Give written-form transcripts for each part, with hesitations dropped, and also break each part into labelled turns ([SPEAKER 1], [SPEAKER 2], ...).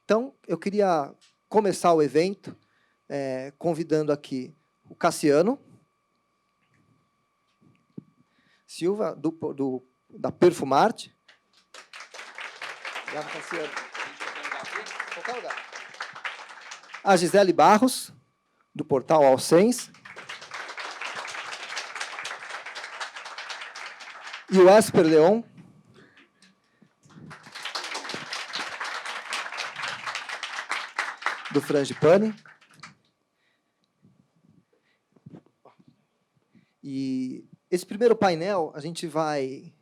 [SPEAKER 1] Então, eu queria começar o evento convidando aqui o Cassiano Silva, da Perfumarte. Obrigado, Cassiano. Qualquer lugar. A Gisele Barros, do portal Alcens. E o Esper Leon, do Frangipane. E esse primeiro painel, a gente vai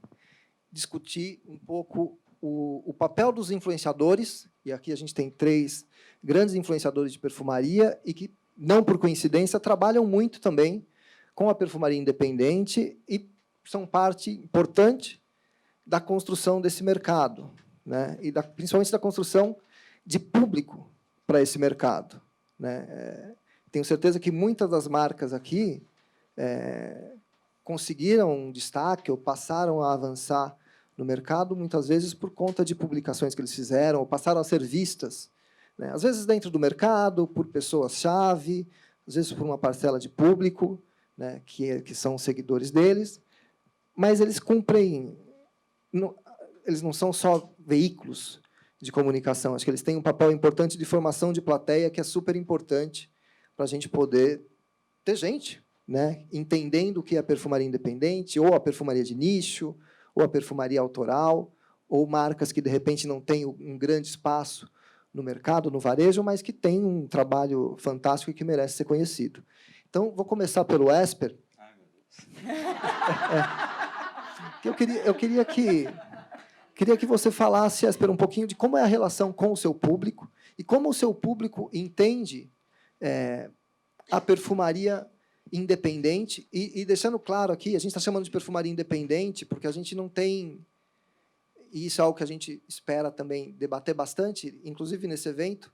[SPEAKER 1] discutir um pouco o papel dos influenciadores, e aqui a gente tem 3 grandes influenciadores de perfumaria, e que, não por coincidência, trabalham muito também com a perfumaria independente e são parte importante da construção desse mercado, né? E principalmente da construção de público para esse mercado, né? Tenho certeza que muitas das marcas aqui conseguiram um destaque ou passaram a avançar no mercado, muitas vezes por conta de publicações que eles fizeram, ou passaram a ser vistas, né? Às vezes dentro do mercado, por pessoas-chave, às vezes por uma parcela de público, né, que são seguidores deles, mas eles cumprem... Eles não são só veículos de comunicação, acho que eles têm um papel importante de formação de plateia, que é super importante para a gente poder ter gente, né, entendendo o que é a perfumaria independente, ou a perfumaria de nicho, ou a perfumaria autoral, ou marcas que, de repente, não têm um grande espaço no mercado, no varejo, mas que têm um trabalho fantástico e que merece ser conhecido. Então, vou começar pelo Esper. Ai, meu Deus. Eu queria que você falasse, Esper, um pouquinho de como é a relação com o seu público e como o seu público entende a perfumaria independente, e deixando claro aqui, a gente está chamando de perfumaria independente porque a gente não tem, e isso é algo que a gente espera também debater bastante, inclusive nesse evento,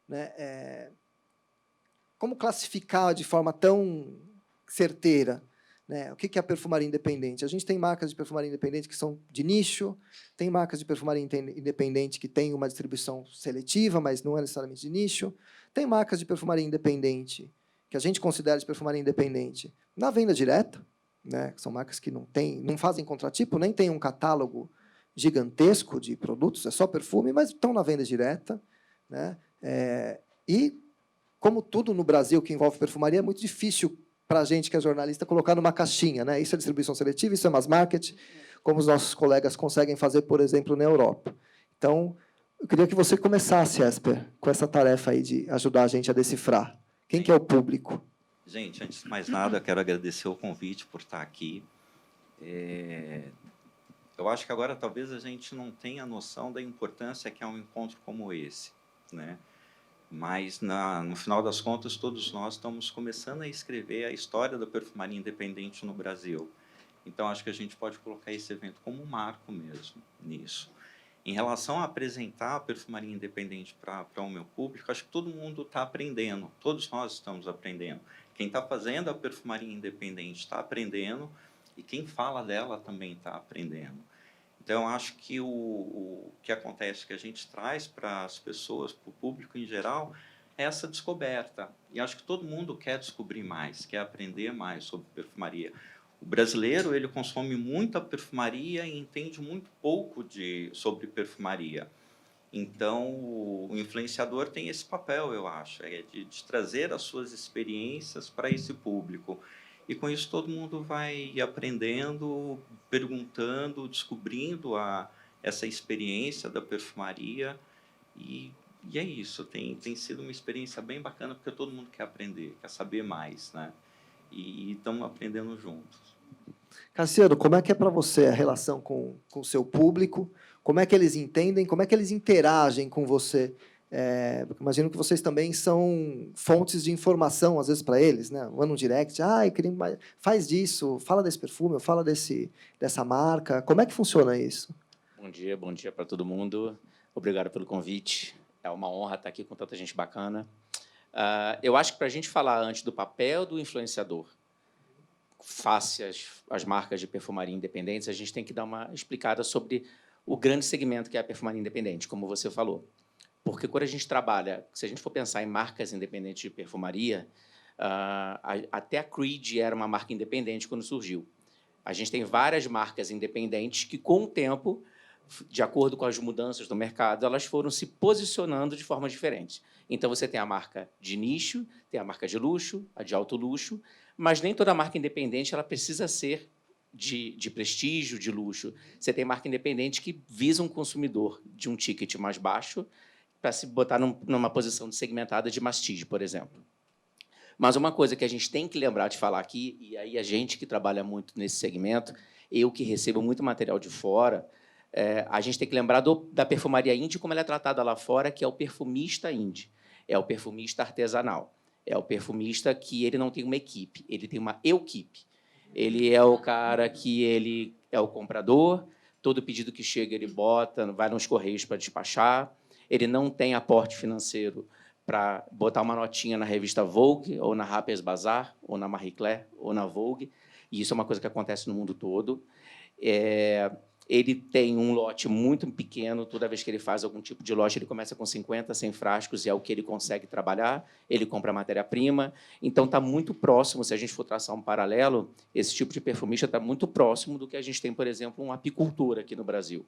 [SPEAKER 1] né, como classificar de forma tão certeira, né, o que é a perfumaria independente. A gente tem marcas de perfumaria independente que são de nicho, tem marcas de perfumaria independente que têm uma distribuição seletiva, mas não é necessariamente de nicho, tem marcas de perfumaria independente que a gente considera de perfumaria independente na venda direta, né, que são marcas que não fazem contratipo, nem têm um catálogo gigantesco de produtos, é só perfume, mas estão na venda direta, né? E, como tudo no Brasil que envolve perfumaria, é muito difícil para a gente, que é jornalista, colocar numa caixinha, né? Isso é distribuição seletiva, isso é mass market, como os nossos colegas conseguem fazer, por exemplo, na Europa. Então, eu queria que você começasse, Esper, com essa tarefa aí de ajudar a gente a decifrar. Quem que é o público?
[SPEAKER 2] Gente, antes de mais nada, quero agradecer o convite por estar aqui. Eu acho que agora talvez a gente não tenha noção da importância que é um encontro como esse, né? Mas, no final das contas, todos nós estamos começando a escrever a história da perfumaria independente no Brasil. Então, acho que a gente pode colocar esse evento como um marco mesmo nisso. Em relação a apresentar a perfumaria independente para o meu público, acho que todo mundo está aprendendo, todos nós estamos aprendendo. Quem está fazendo a perfumaria independente está aprendendo e quem fala dela também está aprendendo. Então, acho que o que acontece, que a gente traz para as pessoas, para o público em geral, é essa descoberta. E acho que todo mundo quer descobrir mais, quer aprender mais sobre perfumaria. O brasileiro, ele consome muita perfumaria e entende muito pouco sobre perfumaria. Então, o influenciador tem esse papel, eu acho, de trazer as suas experiências para esse público. E, com isso, todo mundo vai aprendendo, perguntando, descobrindo essa experiência da perfumaria. E é isso, tem sido uma experiência bem bacana, porque todo mundo quer aprender, quer saber mais, né? E estamos aprendendo juntos.
[SPEAKER 1] Cassiano, como é que é para você a relação com o seu público? Como é que eles entendem? Como é que eles interagem com você? Imagino que vocês também são fontes de informação, às vezes, para eles, né? Mandam um direct, eu queria faz disso, fala desse perfume, fala dessa marca. Como é que funciona isso?
[SPEAKER 3] Bom dia para todo mundo. Obrigado pelo convite. É uma honra estar aqui com tanta gente bacana. Eu acho que, para a gente falar antes do papel do influenciador face às marcas de perfumaria independentes, a gente tem que dar uma explicada sobre o grande segmento que é a perfumaria independente, como você falou. Porque quando a gente trabalha, se a gente for pensar em marcas independentes de perfumaria, até a Creed era uma marca independente quando surgiu. A gente tem várias marcas independentes que, com o tempo, de acordo com as mudanças do mercado, elas foram se posicionando de forma diferente. Então, você tem a marca de nicho, tem a marca de luxo, a de alto luxo, mas nem toda marca independente ela precisa ser de prestígio, de luxo. Você tem marca independente que visa um consumidor de um ticket mais baixo para se botar numa posição segmentada de mastige, por exemplo. Mas uma coisa que a gente tem que lembrar de falar aqui, e aí a gente que trabalha muito nesse segmento, eu que recebo muito material de fora, a gente tem que lembrar da perfumaria indie como ela é tratada lá fora, que é o perfumista indie, é o perfumista artesanal, é o perfumista que ele não tem uma equipe, ele tem uma eu-equipe. Ele é o cara que ele é o comprador, todo pedido que chega ele bota, vai nos correios para despachar, ele não tem aporte financeiro para botar uma notinha na revista Vogue, ou na Harper's Bazaar, ou na Marie Claire, ou na Vogue, e isso é uma coisa que acontece no mundo todo. Ele tem um lote muito pequeno, toda vez que ele faz algum tipo de lote, ele começa com 50, 100 frascos, e é o que ele consegue trabalhar, ele compra matéria-prima, então está muito próximo, se a gente for traçar um paralelo, esse tipo de perfumista está muito próximo do que a gente tem, por exemplo, um apicultor aqui no Brasil,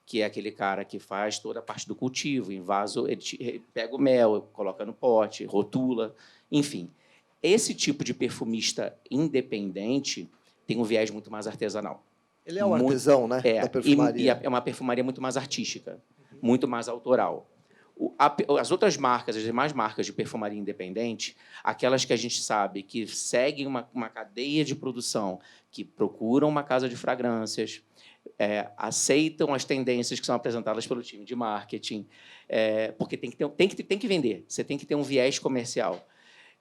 [SPEAKER 3] que é aquele cara que faz toda a parte do cultivo, em vaso, ele pega o mel, coloca no pote, rotula, enfim. Esse tipo de perfumista independente tem um viés muito mais artesanal.
[SPEAKER 1] Ele é o artesão, né, da perfumaria.
[SPEAKER 3] E é uma perfumaria muito mais artística, muito mais autoral. As outras marcas, as demais marcas de perfumaria independente, aquelas que a gente sabe que seguem uma cadeia de produção, que procuram uma casa de fragrâncias, aceitam as tendências que são apresentadas pelo time de marketing, porque tem que vender, você tem que ter um viés comercial.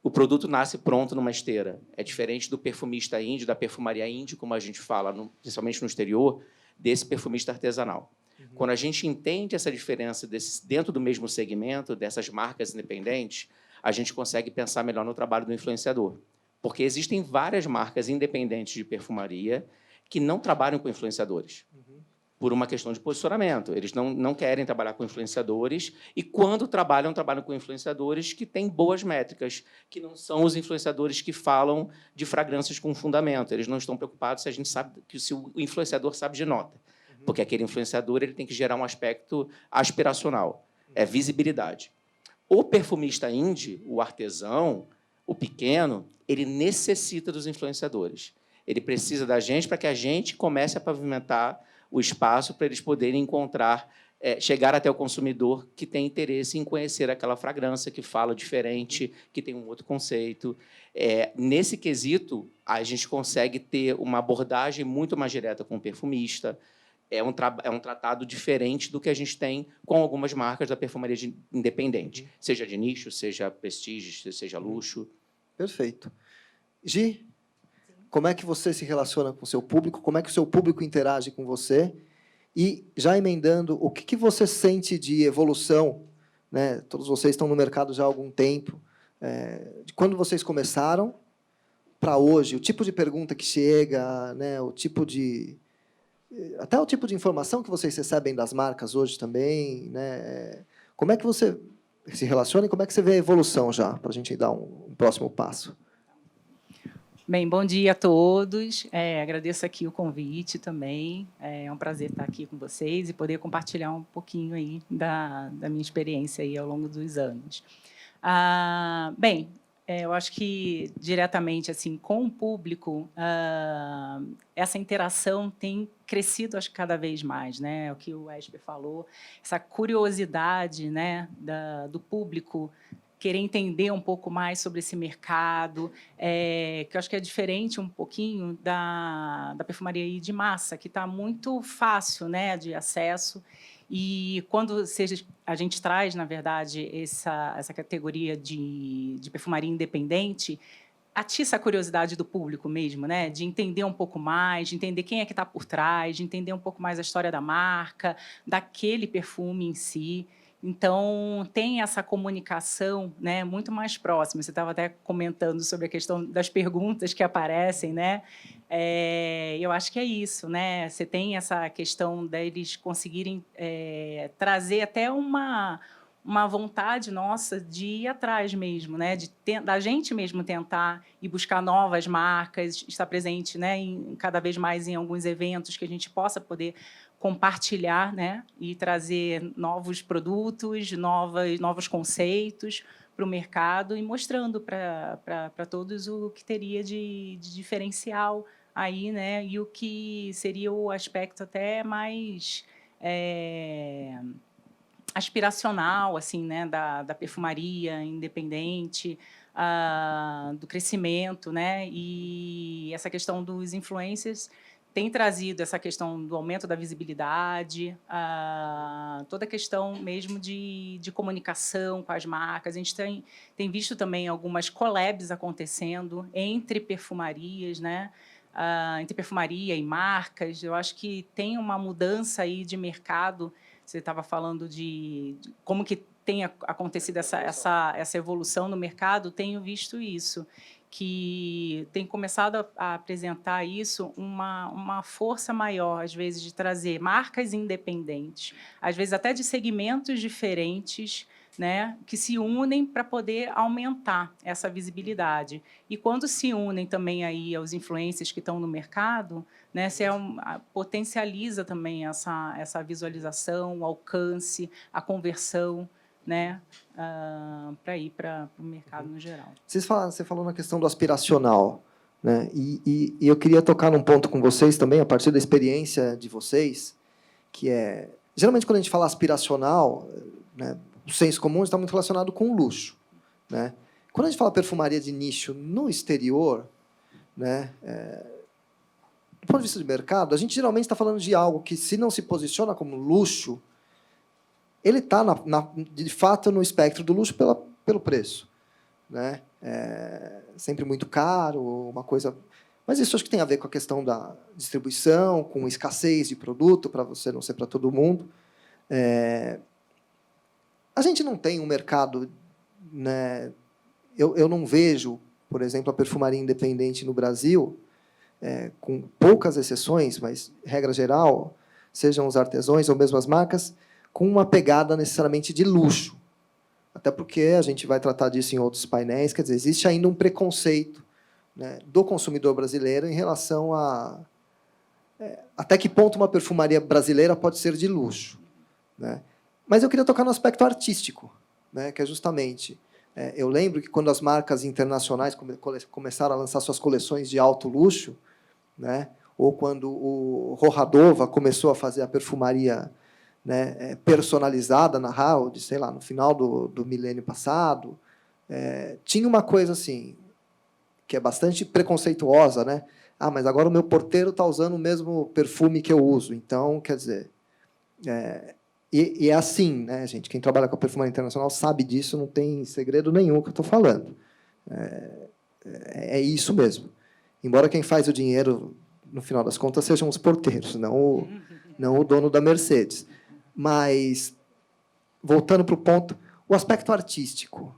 [SPEAKER 3] O produto nasce pronto numa esteira. É diferente do perfumista indie, da perfumaria indie, como a gente fala, principalmente no exterior, desse perfumista artesanal. Quando a gente entende essa diferença dentro do mesmo segmento, dessas marcas independentes, a gente consegue pensar melhor no trabalho do influenciador. Porque existem várias marcas independentes de perfumaria que não trabalham com influenciadores, por uma questão de posicionamento. Eles não querem trabalhar com influenciadores e, quando trabalham com influenciadores que têm boas métricas, que não são os influenciadores que falam de fragrâncias com fundamento. Eles não estão preocupados se a gente sabe se o influenciador sabe de nota, porque aquele influenciador ele tem que gerar um aspecto aspiracional, é visibilidade. O perfumista indie, o artesão, o pequeno, ele necessita dos influenciadores. Ele precisa da gente para que a gente comece a pavimentar o espaço para eles poderem encontrar, chegar até o consumidor que tem interesse em conhecer aquela fragrância, que fala diferente, que tem um outro conceito. Nesse quesito, a gente consegue ter uma abordagem muito mais direta com o perfumista. É um tratado diferente do que a gente tem com algumas marcas da perfumaria independente, seja de nicho, seja prestígio, seja luxo.
[SPEAKER 1] Perfeito. Gi, como é que você se relaciona com o seu público? Como é que o seu público interage com você? E, já emendando, o que você sente de evolução, né? Todos vocês estão no mercado já há algum tempo. De quando vocês começaram para hoje, o tipo de pergunta que chega, né? Até o tipo de informação que vocês recebem das marcas hoje também, né? Como é que você se relaciona e como é que você vê a evolução já, para a gente dar um próximo passo?
[SPEAKER 4] Bem, bom dia a todos. Agradeço aqui o convite também. É um prazer estar aqui com vocês e poder compartilhar um pouquinho aí da minha experiência aí ao longo dos anos. Eu acho que diretamente assim com o público, essa interação tem crescido, acho que cada vez mais, né? O que o Esper falou, essa curiosidade, né, do público querer entender um pouco mais sobre esse mercado, que eu acho que é diferente um pouquinho da perfumaria de massa, que está muito fácil, né, de acesso. E quando a gente traz, na verdade, essa categoria de perfumaria independente, atiça a curiosidade do público mesmo, né? De entender um pouco mais, de entender quem é que está por trás, de entender um pouco mais a história da marca, daquele perfume em si. Então, tem essa comunicação, né, muito mais próxima. Você estava até comentando sobre a questão das perguntas que aparecem, né? Eu acho que é isso, né? Você tem essa questão deles conseguirem trazer até uma uma vontade nossa de ir atrás mesmo, né? Da gente mesmo tentar e buscar novas marcas, estar presente, né? Cada vez mais em alguns eventos que a gente possa poder compartilhar, né? E trazer novos produtos, novos conceitos para o mercado e mostrando para todos o que teria de diferencial aí, né? E o que seria o aspecto até mais aspiracional, assim, né? Da perfumaria independente, do crescimento, né? E essa questão dos influencers tem trazido essa questão do aumento da visibilidade, toda a questão mesmo de comunicação com as marcas. A gente tem visto também algumas collabs acontecendo entre perfumarias, né? Entre perfumaria e marcas. Eu acho que tem uma mudança aí de mercado. Você estava falando de como que tem acontecido essa evolução no mercado. Tenho visto isso, que tem começado a apresentar isso uma força maior, às vezes, de trazer marcas independentes, às vezes até de segmentos diferentes, né, que se unem para poder aumentar essa visibilidade. E quando se unem também aí aos influencers que estão no mercado, né, potencializa também essa visualização, o alcance, a conversão, né, para ir para o mercado no geral.
[SPEAKER 1] Você falou na questão do aspiracional, né? E eu queria tocar num ponto com vocês também, a partir da experiência de vocês, que é... Geralmente, quando a gente fala aspiracional, né, o senso comum está muito relacionado com o luxo, né? Quando a gente fala perfumaria de nicho no exterior, né, do ponto de vista de mercado, a gente geralmente está falando de algo que, se não se posiciona como luxo, ele está, de fato, no espectro do luxo pelo preço, né? Sempre muito caro, uma coisa... Mas isso acho que tem a ver com a questão da distribuição, com escassez de produto, para você não ser para todo mundo. A gente não tem um mercado... Né? Eu não vejo, por exemplo, a perfumaria independente no Brasil, com poucas exceções, mas, regra geral, sejam os artesãos ou mesmo as marcas, com uma pegada necessariamente de luxo. Até porque a gente vai tratar disso em outros painéis, quer dizer, existe ainda um preconceito, né, do consumidor brasileiro em relação a até que ponto uma perfumaria brasileira pode ser de luxo, né? Mas eu queria tocar no aspecto artístico, né, que é justamente... eu lembro que quando as marcas internacionais começaram a lançar suas coleções de alto luxo, né, ou quando o Rohadova começou a fazer a perfumaria, né, personalizada na Raud, sei lá, no final do milênio passado, tinha uma coisa assim, que é bastante preconceituosa, né? Mas agora o meu porteiro está usando o mesmo perfume que eu uso. Então, quer dizer... E é assim, né, gente? Quem trabalha com a perfumaria internacional sabe disso, não tem segredo nenhum que eu estou falando. É isso mesmo. Embora quem faz o dinheiro, no final das contas, sejam os porteiros, não o dono da Mercedes. Mas, voltando para o ponto, o aspecto artístico.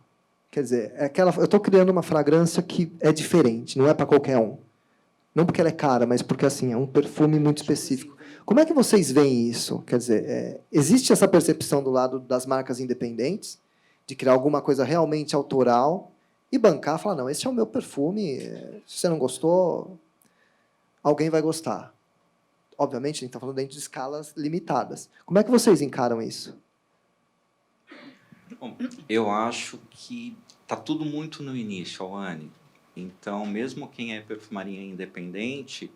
[SPEAKER 1] Quer dizer, eu estou criando uma fragrância que é diferente, não é para qualquer um. Não porque ela é cara, mas porque assim, é um perfume muito específico. Como é que vocês veem isso? Quer dizer, existe essa percepção do lado das marcas independentes, de criar alguma coisa realmente autoral, e bancar, falar, não, esse é o meu perfume, se você não gostou, alguém vai gostar. Obviamente, a gente está falando dentro de escalas limitadas. Como é que vocês encaram isso?
[SPEAKER 2] Bom, eu acho que está tudo muito no início, Alane. Então, mesmo quem é perfumaria independente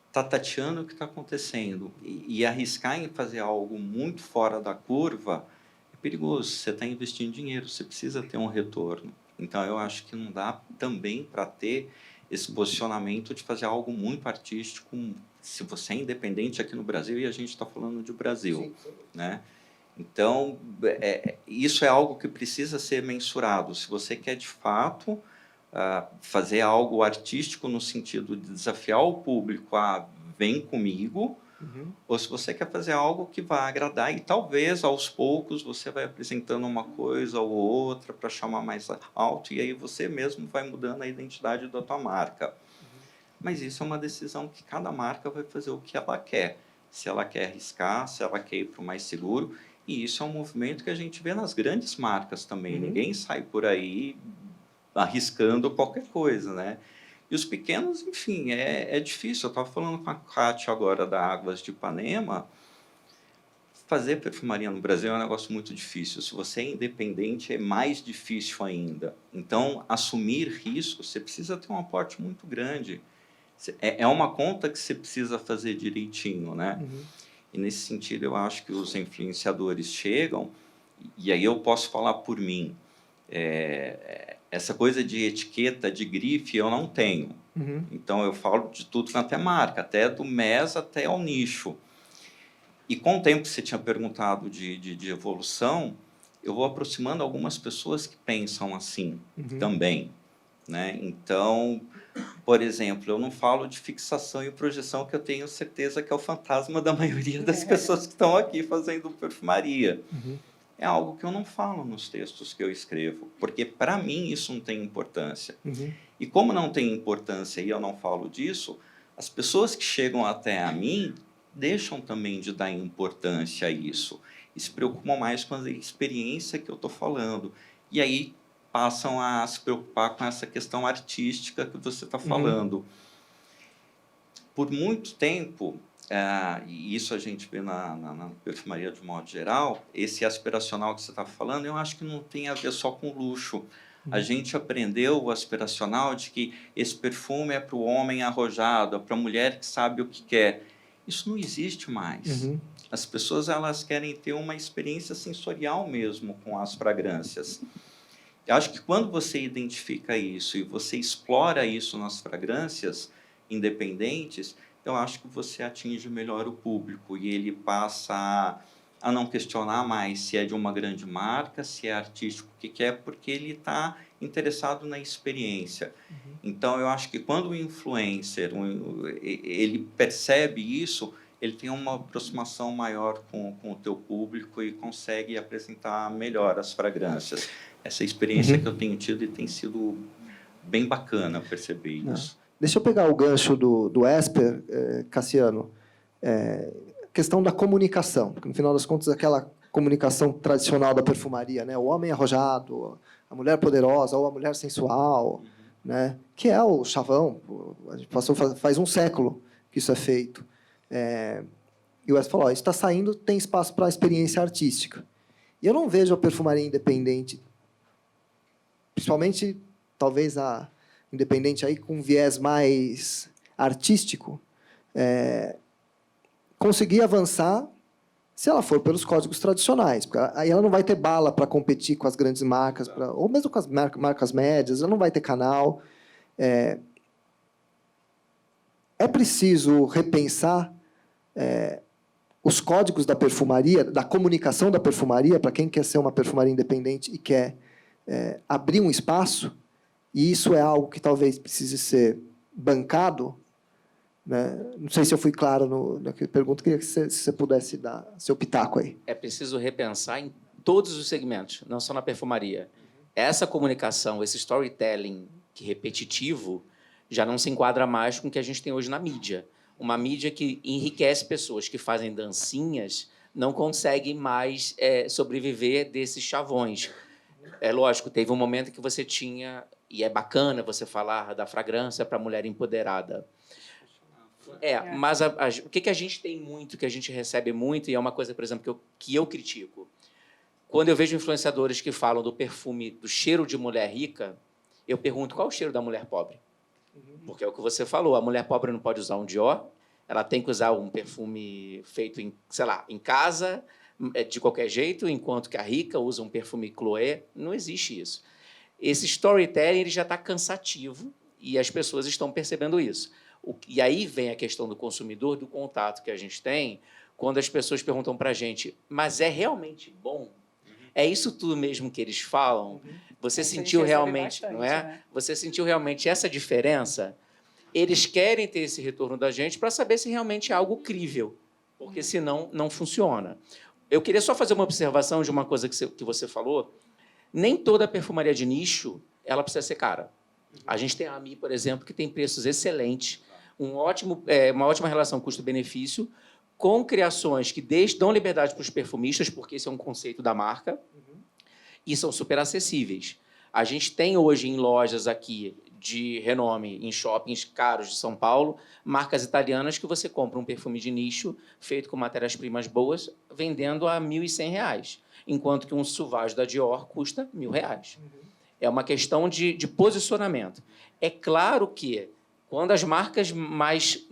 [SPEAKER 2] está tateando o que está acontecendo. E arriscar em fazer algo muito fora da curva é perigoso. Você está investindo dinheiro, você precisa ter um retorno. Então, eu acho que não dá também para ter esse posicionamento de fazer algo muito artístico, se você é independente aqui no Brasil, e a gente está falando de Brasil. Sim. Né? Então, isso é algo que precisa ser mensurado. Se você quer, de fato, fazer algo artístico no sentido de desafiar o público a vem comigo, ou se você quer fazer algo que vai agradar e talvez, aos poucos, você vai apresentando uma coisa ou outra para chamar mais alto e aí você mesmo vai mudando a identidade da tua marca. Mas isso é uma decisão que cada marca vai fazer o que ela quer. Se ela quer arriscar, se ela quer ir para o mais seguro. E isso é um movimento que a gente vê nas grandes marcas também.
[SPEAKER 1] Uhum.
[SPEAKER 2] Ninguém sai por aí arriscando qualquer coisa, né? E os pequenos, enfim, é difícil. Eu estava falando com a Kátia agora da Águas de Ipanema. Fazer perfumaria no Brasil é um negócio muito difícil. Se você é independente, é mais difícil ainda. Então, assumir riscos, você precisa ter um aporte muito grande. É uma conta que você precisa fazer direitinho, né?
[SPEAKER 1] Uhum.
[SPEAKER 2] E, nesse sentido, eu acho que os influenciadores chegam, e aí eu posso falar por mim. Essa coisa de etiqueta, de grife, eu não tenho.
[SPEAKER 1] Uhum.
[SPEAKER 2] Então, eu falo de tudo quanto é marca, até do MES até ao nicho. E com o tempo que você tinha perguntado de evolução, eu vou aproximando algumas pessoas que pensam assim também, né? Então, por exemplo, eu não falo de fixação e projeção, que eu tenho certeza que é o fantasma da maioria das pessoas que estão aqui fazendo perfumaria.
[SPEAKER 1] Uhum.
[SPEAKER 2] É algo que eu não falo nos textos que eu escrevo, porque para mim isso não tem importância.
[SPEAKER 1] Uhum.
[SPEAKER 2] E como não tem importância e eu não falo disso, as pessoas que chegam até a mim deixam também de dar importância a isso e se preocupam mais com a experiência que eu estou falando. E aí passam a se preocupar com essa questão artística que você está falando. Por muito tempo, e isso a gente vê na perfumaria de modo geral, esse aspiracional que você está falando, eu acho que não tem a ver só com luxo. A gente aprendeu o aspiracional de que esse perfume é para o homem arrojado, é para a mulher que sabe o que quer. Isso não existe mais.
[SPEAKER 1] Uhum.
[SPEAKER 2] As pessoas elas querem ter uma experiência sensorial mesmo com as fragrâncias. Eu acho que quando você identifica isso e você explora isso nas fragrâncias independentes, eu acho que você atinge melhor o público e ele passa a não questionar mais se é de uma grande marca, se é artístico, o que é, porque ele está interessado na experiência. Então, eu acho que quando o influencer ele percebe isso, ele tem uma aproximação maior com o teu público e consegue apresentar melhor as fragrâncias. Essa experiência que eu tenho tido e tem sido bem bacana perceber isso.
[SPEAKER 1] Deixa eu pegar o gancho do Esper, Cassiano. Questão da comunicação, porque, no final das contas, aquela comunicação tradicional da perfumaria, né? O homem arrojado, a mulher poderosa ou a mulher sensual, né? Que é o chavão. A gente passou faz um século que isso é feito. E o Esper falou, isso está saindo, tem espaço para a experiência artística. E eu não vejo a perfumaria independente, principalmente, talvez, a independente aí com viés mais artístico, conseguir avançar se ela for pelos códigos tradicionais. Porque aí ela não vai ter bala para competir com as grandes marcas, ou mesmo com as marcas médias, ela não vai ter canal. É preciso repensar os códigos da perfumaria, da comunicação da perfumaria, para quem quer ser uma perfumaria independente e quer abrir um espaço, e isso é algo que talvez precise ser bancado, né? Não sei se eu fui claro na pergunta, queria que você pudesse dar seu pitaco aí.
[SPEAKER 3] É preciso repensar em todos os segmentos, não só na perfumaria. Essa comunicação, esse storytelling repetitivo, já não se enquadra mais com o que a gente tem hoje na mídia. Uma mídia que enriquece pessoas que fazem dancinhas não conseguem mais sobreviver desses chavões. É lógico, teve um momento que você tinha, e é bacana você falar da fragrância para a mulher empoderada. Mas o que a gente tem muito, que a gente recebe muito, e é uma coisa, por exemplo, que eu critico. Quando eu vejo influenciadores que falam do perfume, do cheiro de mulher rica, eu pergunto, qual é o cheiro da mulher pobre? Porque é o que você falou, a mulher pobre não pode usar um Dior, ela tem que usar um perfume feito em casa, de qualquer jeito, enquanto que a rica usa um perfume Chloé. Não existe isso. Esse storytelling ele já está cansativo e as pessoas estão percebendo isso. E aí vem a questão do consumidor, do contato que a gente tem, quando as pessoas perguntam para a gente, mas é realmente bom? É isso tudo mesmo que eles falam? Você sentiu realmente,
[SPEAKER 4] bastante,
[SPEAKER 3] não é?
[SPEAKER 4] né?
[SPEAKER 3] Você sentiu realmente essa diferença? Eles querem ter esse retorno da gente para saber se realmente é algo crível, porque senão não funciona. Eu queria só fazer uma observação de uma coisa que você falou. Nem toda perfumaria de nicho ela precisa ser cara. A gente tem a AMI, por exemplo, que tem preços excelentes, uma ótima relação custo-benefício, com criações que dão liberdade para os perfumistas, porque esse é um conceito da marca, e são super acessíveis. A gente tem hoje em lojas aqui de renome, em shoppings caros de São Paulo, marcas italianas que você compra um perfume de nicho feito com matérias-primas boas, vendendo a R$ 1.100, enquanto que um Sauvage da Dior custa R$ 1.000. É uma questão de posicionamento. É claro que, quando as marcas mais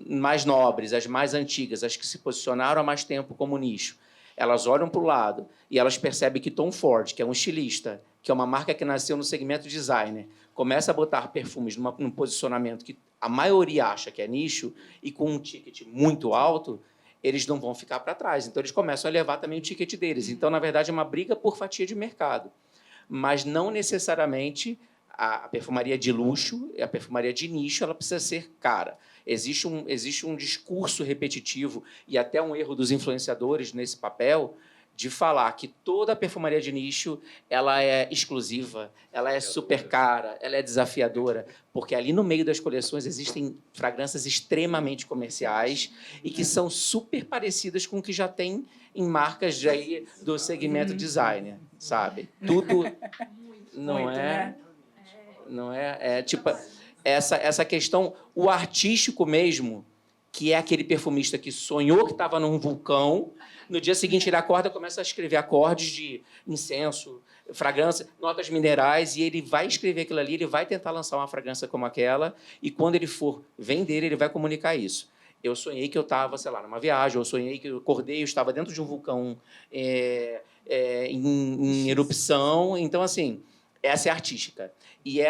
[SPEAKER 3] nobres, as mais antigas, as que se posicionaram há mais tempo como nicho, elas olham para o lado e elas percebem que Tom Ford, que é um estilista, que é uma marca que nasceu no segmento designer, começa a botar perfumes num posicionamento que a maioria acha que é nicho e com um ticket muito alto, eles não vão ficar para trás. Então, eles começam a levar também o ticket deles. Então, na verdade, é uma briga por fatia de mercado. Mas não necessariamente a perfumaria de luxo, a perfumaria de nicho, ela precisa ser cara. Existe um discurso repetitivo e até um erro dos influenciadores nesse papel de falar que toda a perfumaria de nicho ela é exclusiva, ela é super cara, ela é desafiadora, porque ali no meio das coleções existem fragrâncias extremamente comerciais e que são super parecidas com o que já tem em marcas aí do segmento designer, sabe? Tudo não
[SPEAKER 4] Muito,
[SPEAKER 3] é,
[SPEAKER 4] né?
[SPEAKER 3] não é, é tipo essa questão, o artístico mesmo, que é aquele perfumista que sonhou que estava num vulcão, no dia seguinte ele acorda e começa a escrever acordes de incenso, fragrância, notas minerais, e ele vai escrever aquilo ali, ele vai tentar lançar uma fragrância como aquela, e quando ele for vender, ele vai comunicar isso. Eu sonhei que eu estava, sei lá, numa viagem, eu sonhei que eu acordei, eu estava dentro de um vulcão em erupção. Então, assim, essa é artística. E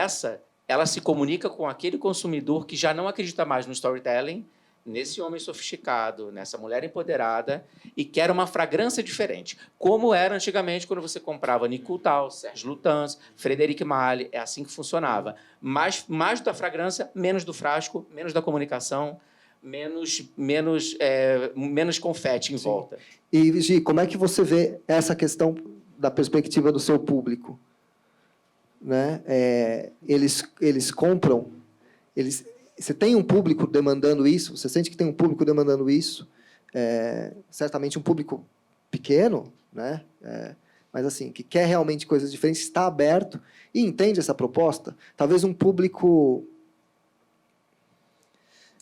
[SPEAKER 3] ela se comunica com aquele consumidor que já não acredita mais no storytelling, nesse homem sofisticado, nessa mulher empoderada, e quer uma fragrância diferente. Como era antigamente, quando você comprava Nicolas Tal, Serge Lutens, Frederic Malle, é assim que funcionava. Mais da fragrância, menos do frasco, menos da comunicação, menos confete em volta.
[SPEAKER 1] E, Gi, como é que você vê essa questão da perspectiva do seu público? Né? Eles compram, você tem um público demandando isso? Você sente que tem um público demandando isso? Certamente um público pequeno, né? Mas assim, que quer realmente coisas diferentes, está aberto e entende essa proposta. Talvez um público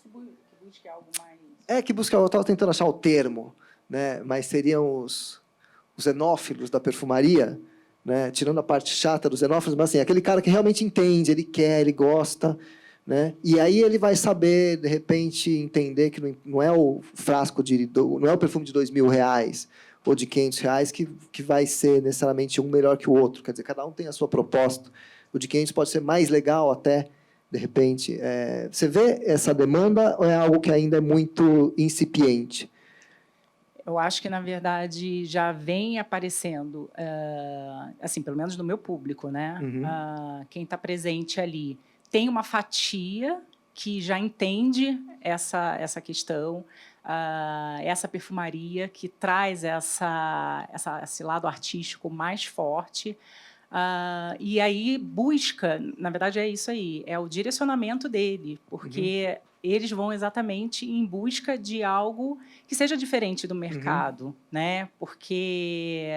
[SPEAKER 4] Que busque algo mais...
[SPEAKER 1] que busca, eu estava tentando achar o termo, né? Mas seriam os xenófilos da perfumaria, né? Tirando a parte chata dos xenófilos, mas assim, aquele cara que realmente entende, ele quer, ele gosta, né? E aí ele vai saber, de repente, entender que não é o frasco não é o perfume de R$ 2.000 ou de R$ 500 que vai ser necessariamente um melhor que o outro. Quer dizer, cada um tem a sua proposta. O de 500 pode ser mais legal até, de repente. Você vê essa demanda ou é algo que ainda é muito incipiente?
[SPEAKER 4] Eu acho que, na verdade, já vem aparecendo, assim, pelo menos no meu público, né? Quem está presente ali tem uma fatia que já entende essa questão, essa perfumaria que traz esse lado artístico mais forte. E aí busca, na verdade é isso aí, é o direcionamento dele, porque eles vão exatamente em busca de algo que seja diferente do mercado, né? Porque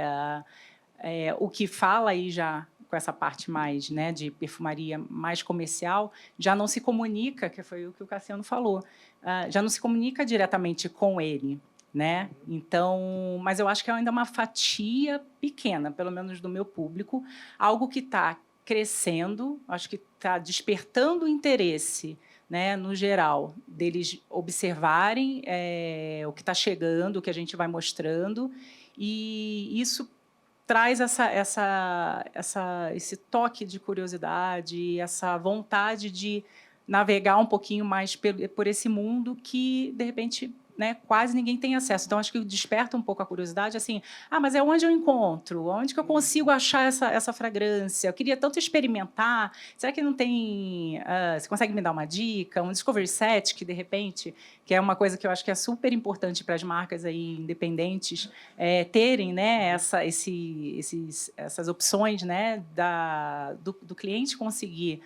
[SPEAKER 4] o que fala aí já com essa parte mais, né, de perfumaria mais comercial, já não se comunica, que foi o que o Cassiano falou, já não se comunica diretamente com ele, né? Então, mas eu acho que é ainda uma fatia pequena, pelo menos do meu público, algo que está crescendo, acho que está despertando o interesse, né, no geral, deles observarem o que está chegando, o que a gente vai mostrando, e isso traz esse toque de curiosidade, essa vontade de navegar um pouquinho mais por esse mundo que, de repente, né, quase ninguém tem acesso. Então, acho que desperta um pouco a curiosidade, assim, mas é onde eu encontro? Onde que eu consigo achar essa fragrância? Eu queria tanto experimentar. Será que não tem... você consegue me dar uma dica? Um Discovery Set, que, de repente, que é uma coisa que eu acho que é super importante para as marcas aí independentes terem, né, essas opções, né, do cliente conseguir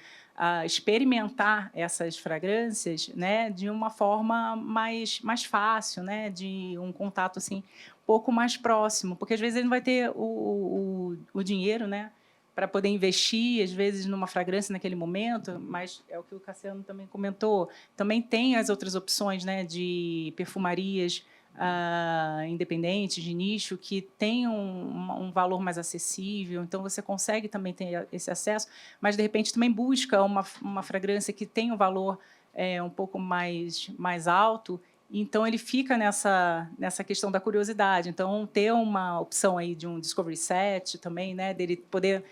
[SPEAKER 4] experimentar essas fragrâncias, né, de uma forma mais fácil, né, de um contato assim, um pouco mais próximo, porque às vezes ele não vai ter o dinheiro, né, para poder investir, às vezes, numa fragrância naquele momento, mas é o que o Cassiano também comentou. Também tem as outras opções, né, de perfumarias independentes, de nicho, que tem um valor mais acessível, então você consegue também ter esse acesso, mas, de repente, também busca uma fragrância que tem um valor um pouco mais alto, então ele fica nessa questão da curiosidade. Então, ter uma opção aí de um Discovery Set também, né, dele poder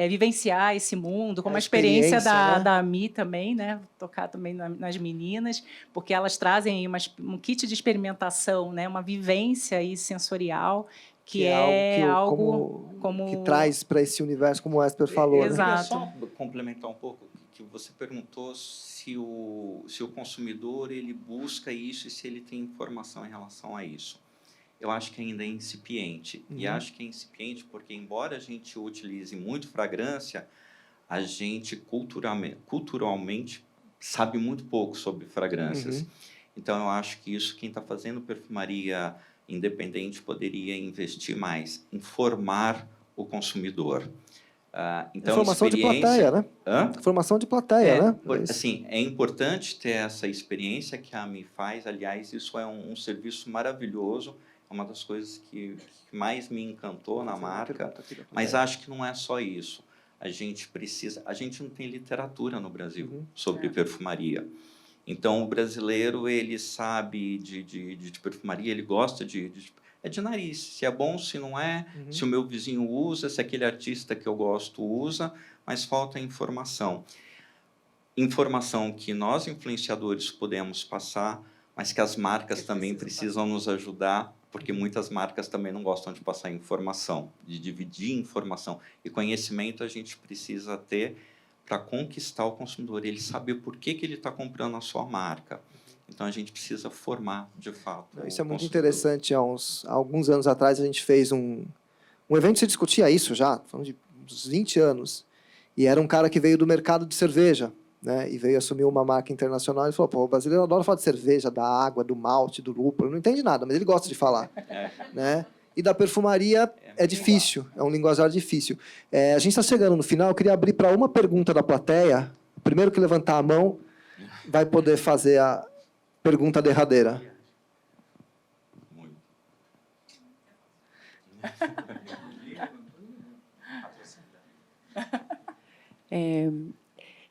[SPEAKER 4] vivenciar esse mundo, como a experiência
[SPEAKER 1] né?
[SPEAKER 4] da Mi também, né, tocar também nas meninas, porque elas trazem aí um kit de experimentação, né, uma vivência aí sensorial, que é algo como
[SPEAKER 1] que traz para esse universo, como o Esper falou.
[SPEAKER 2] Eu queria
[SPEAKER 4] Exato.
[SPEAKER 2] só complementar um pouco, que você perguntou se o consumidor ele busca isso e se ele tem informação em relação a isso. Eu acho que ainda é incipiente. E acho que é incipiente porque, embora a gente utilize muito fragrância, a gente culturalmente sabe muito pouco sobre fragrâncias. Então, eu acho que isso, quem está fazendo perfumaria independente poderia investir mais em formar o consumidor. Então,
[SPEAKER 1] Informação de plateia, né?
[SPEAKER 2] Hã?
[SPEAKER 1] Formação de plateia, né?
[SPEAKER 2] Assim, é importante ter essa experiência que a AMI faz. Aliás, isso é um serviço maravilhoso. É uma das coisas que mais me encantou na marca. Mas acho que não é só isso. A gente não tem literatura no Brasil sobre perfumaria. Então, o brasileiro, ele sabe de perfumaria, ele gosta é de nariz. Se é bom, se não é, se o meu vizinho usa, se aquele artista que eu gosto usa, mas falta informação. Informação que nós, influenciadores, podemos passar, mas que as marcas também precisam nos ajudar, porque muitas marcas também não gostam de passar informação, de dividir informação. E conhecimento a gente precisa ter para conquistar o consumidor, ele saber por que ele está comprando a sua marca. Então, a gente precisa formar, de fato,
[SPEAKER 1] isso é muito
[SPEAKER 2] consumidor.
[SPEAKER 1] interessante. Há alguns anos atrás, a gente fez um evento que se discutia isso já, falando de uns 20 anos. E era um cara que veio do mercado de cerveja, né? E veio assumir uma marca internacional e falou, pô, o brasileiro adora falar de cerveja, da água, do malte, do lúpulo. Não entende nada, mas ele gosta de falar. Né? E da perfumaria é difícil, é um linguajar difícil. A gente está chegando no final, eu queria abrir para uma pergunta da plateia. O primeiro que levantar a mão vai poder fazer a pergunta derradeira.
[SPEAKER 2] Muito.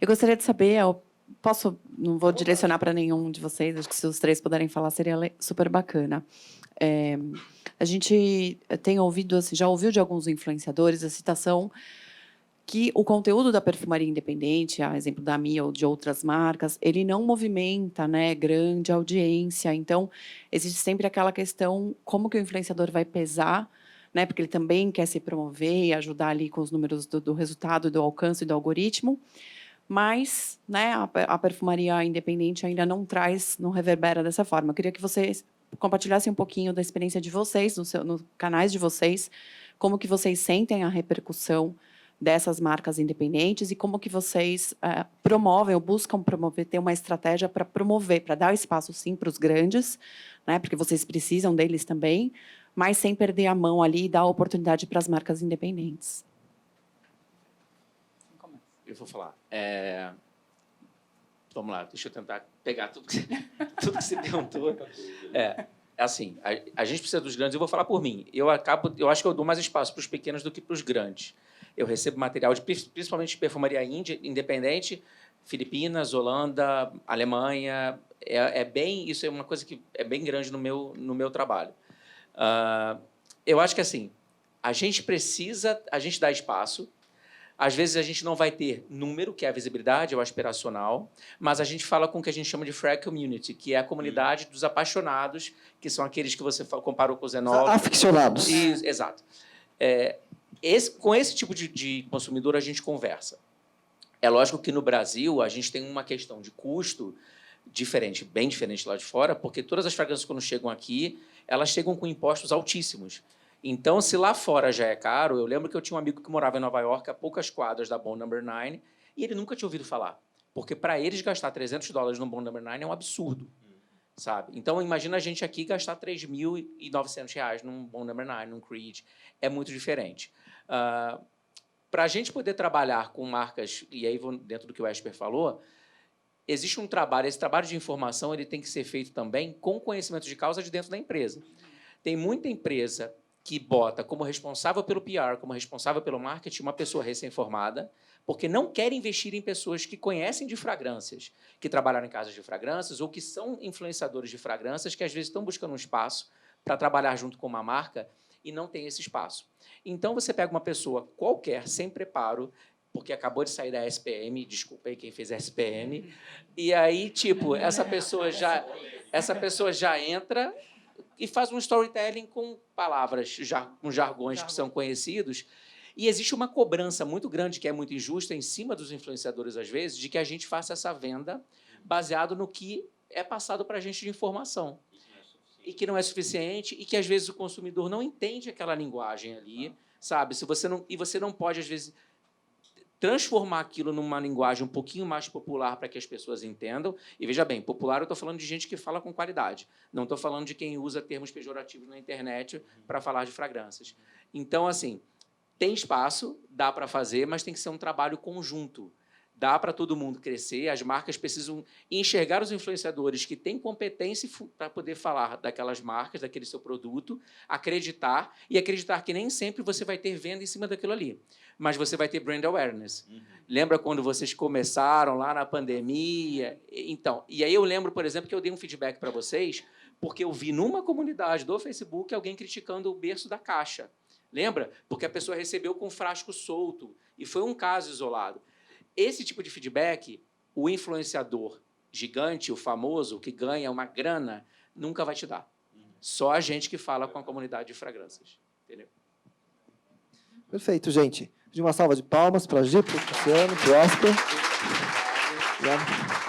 [SPEAKER 5] Eu gostaria de saber, não vou direcionar para nenhum de vocês, acho que se os três puderem falar seria super bacana. A gente tem ouvido, assim, já ouviu de alguns influenciadores a citação que o conteúdo da perfumaria independente, a exemplo da Mi ou de outras marcas, ele não movimenta, né, grande audiência. Então, existe sempre aquela questão, como que o influenciador vai pesar, né, porque ele também quer se promover e ajudar ali com os números do resultado, do alcance do algoritmo, mas, né, a perfumaria independente ainda não reverbera dessa forma. Eu queria que vocês compartilhassem um pouquinho da experiência de vocês, nos canais de vocês, como que vocês sentem a repercussão dessas marcas independentes e como que vocês promovem ou buscam promover, ter uma estratégia para promover, para dar espaço, sim, para os grandes, né, porque vocês precisam deles também, mas sem perder a mão ali e dar oportunidade para as marcas independentes.
[SPEAKER 3] Eu vou falar. Vamos lá, deixa eu tentar pegar tudo que você perguntou. Assim, a gente precisa dos grandes. Eu vou falar por mim. Eu acho que eu dou mais espaço para os pequenos do que para os grandes. Eu recebo material, principalmente de perfumaria independente, Filipinas, Holanda, Alemanha. Isso é uma coisa que é bem grande no meu trabalho. Eu acho que assim, a gente dá espaço. Às vezes a gente não vai ter número, que é a visibilidade, é o aspiracional, mas a gente fala com o que a gente chama de frag community, que é a comunidade dos apaixonados, que são aqueles que você comparou com os enólogos.
[SPEAKER 1] Aficionados.
[SPEAKER 3] Exato. Com esse tipo de consumidor a gente conversa. É lógico que no Brasil a gente tem uma questão de custo diferente, bem diferente lá de fora, porque todas as fragrâncias, quando chegam aqui, elas chegam com impostos altíssimos. Então, se lá fora já é caro, eu lembro que eu tinha um amigo que morava em Nova York, a poucas quadras da Bond No. 9, e ele nunca tinha ouvido falar. Porque para eles gastar $300 num Bond No. 9 é um absurdo, sabe? Então, imagina a gente aqui gastar R$3.900 num Bond No. 9, num Creed. É muito diferente. Para a gente poder trabalhar com marcas, e aí vou dentro do que o Esper falou, existe um trabalho, esse trabalho de informação ele tem que ser feito também com conhecimento de causa de dentro da empresa. Tem muita empresa que bota como responsável pelo PR, como responsável pelo marketing, uma pessoa recém-formada, porque não quer investir em pessoas que conhecem de fragrâncias, que trabalharam em casas de fragrâncias ou que são influenciadores de fragrâncias, que às vezes estão buscando um espaço para trabalhar junto com uma marca e não tem esse espaço. Então, você pega uma pessoa qualquer, sem preparo, porque acabou de sair da SPM, desculpa aí quem fez a SPM, e aí, tipo, essa pessoa já entra e faz um storytelling com palavras, com jargões que são conhecidos, e existe uma cobrança muito grande, que é muito injusta, em cima dos influenciadores, às vezes, de que a gente faça essa venda baseado no que é passado para a gente de informação. E que não é suficiente, e que, às vezes, o consumidor não entende aquela linguagem ali, sabe? E você não pode, às vezes, transformar aquilo numa linguagem um pouquinho mais popular para que as pessoas entendam. E, veja bem, popular eu estou falando de gente que fala com qualidade. Não estou falando de quem usa termos pejorativos na internet para falar de fragrâncias. Então, assim, tem espaço, dá para fazer, mas tem que ser um trabalho conjunto. Dá para todo mundo crescer, as marcas precisam enxergar os influenciadores que têm competência para poder falar daquelas marcas, daquele seu produto, acreditar, e acreditar que nem sempre você vai ter venda em cima daquilo ali, mas você vai ter brand awareness. Lembra quando vocês começaram lá na pandemia? Então, e aí eu lembro, por exemplo, que eu dei um feedback para vocês, porque eu vi numa comunidade do Facebook alguém criticando o berço da Caixa. Lembra? Porque a pessoa recebeu com frasco solto, e foi um caso isolado. Esse tipo de feedback, o influenciador gigante, o famoso, que ganha uma grana, nunca vai te dar. Só a gente que fala com a comunidade de fragrâncias. Entendeu?
[SPEAKER 1] Perfeito, gente. De uma salva de palmas para a Gi, para o Luciano, para o Esper. Obrigado.